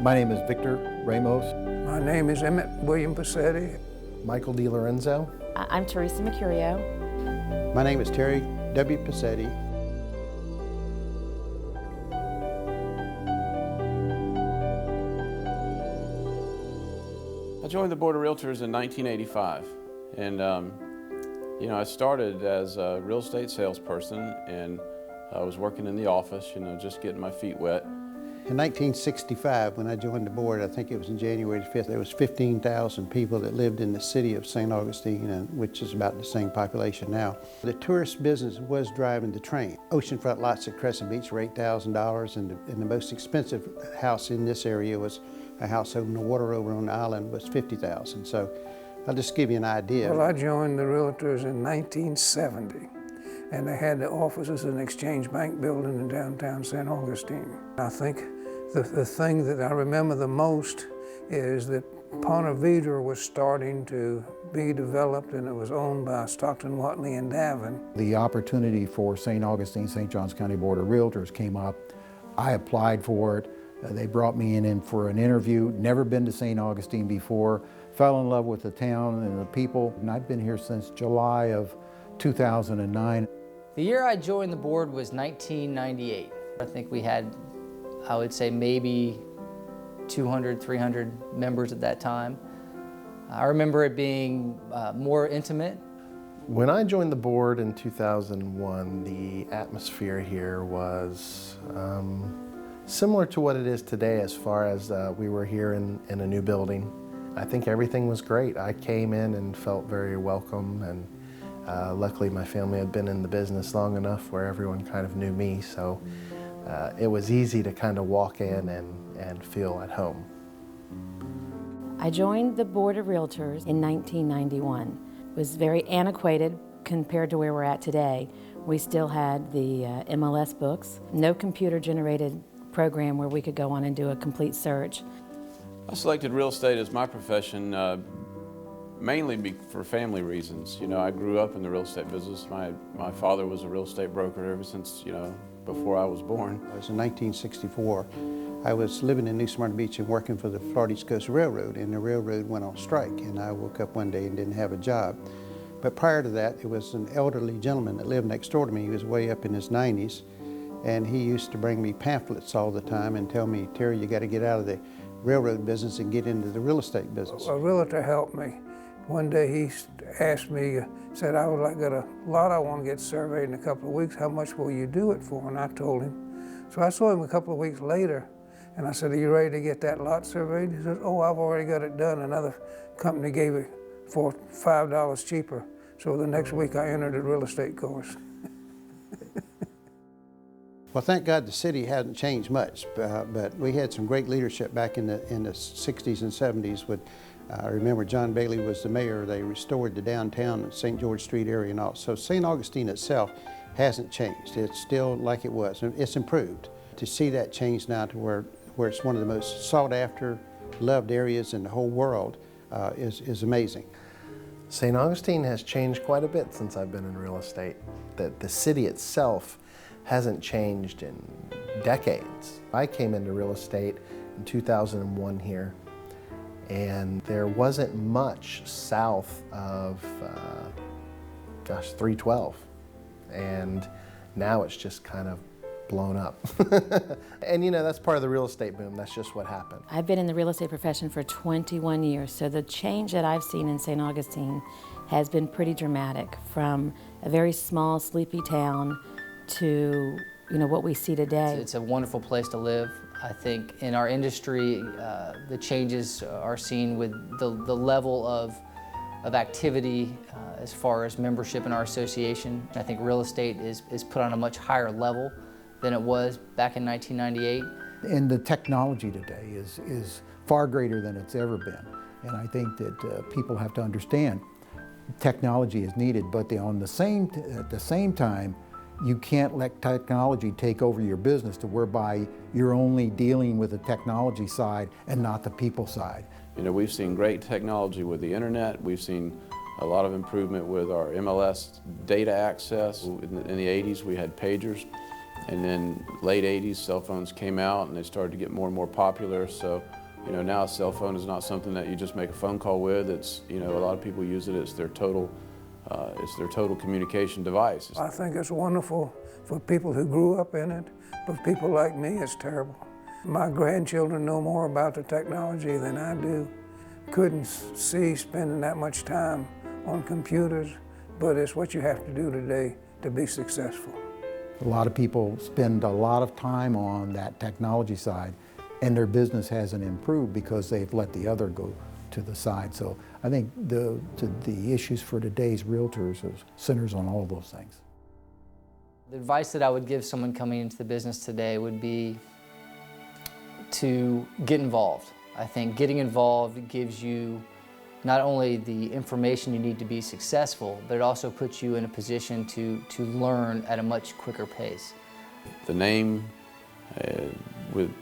My name is Victor Ramos. My name is Emmett William Passetti. Michael DiLorenzo. I'm Teresa Mercurio. My name is Terry W. Passetti. I joined the Board of Realtors in 1985, and I started as a real estate salesperson, and I was working in the office, just getting my feet wet. In 1965, when I joined the board, I think it was on January 5th, there was 15,000 people that lived in the city of St. Augustine, which is about the same population now. The tourist business was driving the train. Oceanfront lots at Crescent Beach were $8,000, and the most expensive house in this area was a house on the water over on the island was $50,000. So I'll just give you an idea. Well, I joined the Realtors in 1970, and they had the offices in the Exchange Bank building in downtown St. Augustine. I think the thing that I remember the most is that Ponte Vedra was starting to be developed, and it was owned by Stockton, Watley, and Davin. The opportunity for St. Augustine St. Johns County Board of Realtors came up. I applied for it. They brought me in for an interview. Never been to St. Augustine before. Fell in love with the town and the people. And I've been here since July of 2009. The year I joined the board was 1998. I think we had, I would say, maybe 200, 300 members at that time. I remember it being more intimate. When I joined the board in 2001, the atmosphere here was similar to what it is today as far as we were here in a new building. I think everything was great. I came in and felt very welcome, and luckily my family had been in the business long enough where everyone kind of knew me, so it was easy to kind of walk in and feel at home. I joined the Board of Realtors in 1991. It was very antiquated compared to where we're at today. We still had the MLS books, no computer-generated program where we could go on and do a complete search. I selected real estate as my profession mainly for family reasons. I grew up in the real estate business. My father was a real estate broker ever since, before I was born. It was in 1964. I was living in New Smyrna Beach and working for the Florida East Coast Railroad, and the railroad went on strike, and I woke up one day and didn't have a job. But prior to that, it was an elderly gentleman that lived next door to me. He was way up in his 90s, and he used to bring me pamphlets all the time and tell me, Terry, you got to get out of the railroad business and get into the real estate business. A realtor helped me. One day he asked me, said, I would got a lot I want to get surveyed in a couple of weeks. How much will you do it for? And I told him. So I saw him a couple of weeks later, and I said, are you ready to get that lot surveyed? He said, oh, I've already got it done. Another company gave it for $5 cheaper. So the next week I entered a real estate course. Well, thank God the city hasn't changed much, but we had some great leadership back in the 60s and 70s. I remember John Bailey was the mayor. They restored the downtown St. George Street area and all. So St. Augustine itself hasn't changed. It's still like it was. It's improved. To see that change now to where it's one of the most sought after, loved areas in the whole world is amazing. St. Augustine has changed quite a bit since I've been in real estate. The city itself hasn't changed in decades. I came into real estate in 2001 here, and there wasn't much south of, 312. And now it's just kind of blown up. And that's part of the real estate boom. That's just what happened. I've been in the real estate profession for 21 years, so the change that I've seen in St. Augustine has been pretty dramatic, from a very small, sleepy town to what we see today. It's a wonderful place to live. I think in our industry, the changes are seen with the level of activity as far as membership in our association. I think real estate is put on a much higher level than it was back in 1998. And the technology today is far greater than it's ever been. And I think that people have to understand technology is needed, but at the same time, you can't let technology take over your business to whereby you're only dealing with the technology side and not the people side. We've seen great technology with the internet. We've seen a lot of improvement with our MLS data access. In the 80s, we had pagers. And then late 80s, cell phones came out and they started to get more and more popular. So, you know, now a cell phone is not something that you just make a phone call with. It's, you know, a lot of people use it. It's their total communication device. I think it's wonderful for people who grew up in it, but people like me, it's terrible. My grandchildren know more about the technology than I do. Couldn't see spending that much time on computers, but it's what you have to do today to be successful. A lot of people spend a lot of time on that technology side, and their business hasn't improved because they've let the other go to the side. So I think the issues for today's realtors centers on all those things. The advice that I would give someone coming into the business today would be to get involved. I think getting involved gives you not only the information you need to be successful, but it also puts you in a position to learn at a much quicker pace. The name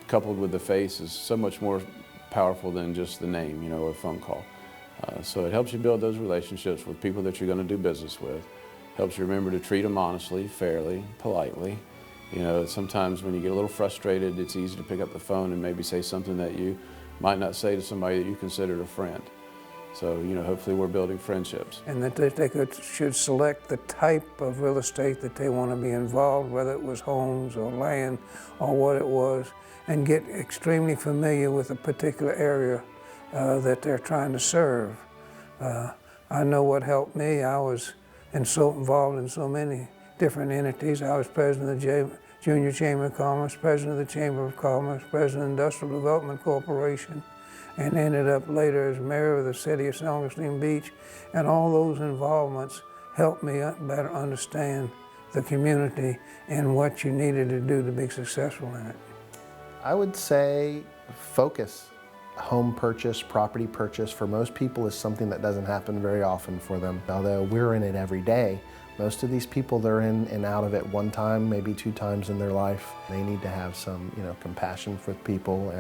coupled with the face is so much more powerful than just the name, you know, or a phone call. So it helps you build those relationships with people that you're going to do business with. Helps you remember to treat them honestly, fairly, politely. You know, sometimes when you get a little frustrated, it's easy to pick up the phone and maybe say something that you might not say to somebody that you considered a friend. So, you know, hopefully we're building friendships. And that they should select the type of real estate that they want to be involved, whether it was homes or land or what it was, and get extremely familiar with a particular area that they're trying to serve. I know what helped me. I was involved in so many different entities. I was president of the Junior Chamber of Commerce, president of the Chamber of Commerce, president of Industrial Development Corporation, and ended up later as mayor of the city of St. Augustine Beach. And all those involvements helped me better understand the community and what you needed to do to be successful in it. I would say focus. Home purchase, property purchase, for most people is something that doesn't happen very often for them. Although we're in it every day, most of these people, they're in and out of it one time, maybe 2 times in their life. They need to have some, you know, compassion for people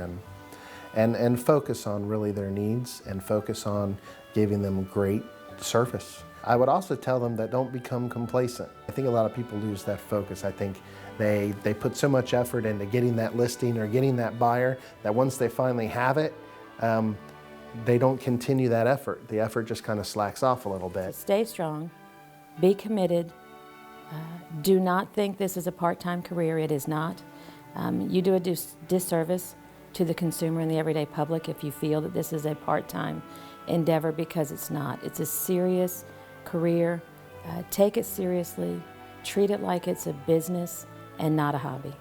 and focus on really their needs and focus on giving them great service. I would also tell them that don't become complacent. I think a lot of people lose that focus. I think they put so much effort into getting that listing or getting that buyer that once they finally have it, they don't continue that effort. The effort just kind of slacks off a little bit. Stay strong, be committed. Do not think this is a part-time career. It is not. You do a disservice to the consumer and the everyday public if you feel that this is a part-time endeavor, because it's not. It's a serious career. Take it seriously. Treat it like it's a business and not a hobby.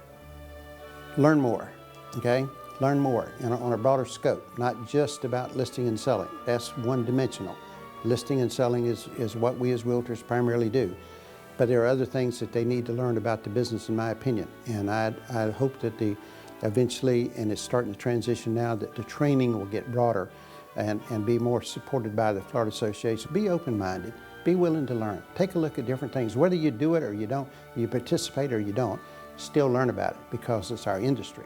Learn more, okay? Learn more on a broader scope, not just about listing and selling. That's one-dimensional. Listing and selling is what we as realtors primarily do. But there are other things that they need to learn about the business, in my opinion. And I hope that eventually, and it's starting to transition now, that the training will get broader and be more supported by the Florida Association. Be open-minded. Be willing to learn. Take a look at different things. Whether you do it or you don't, you participate or you don't, still learn about it because it's our industry.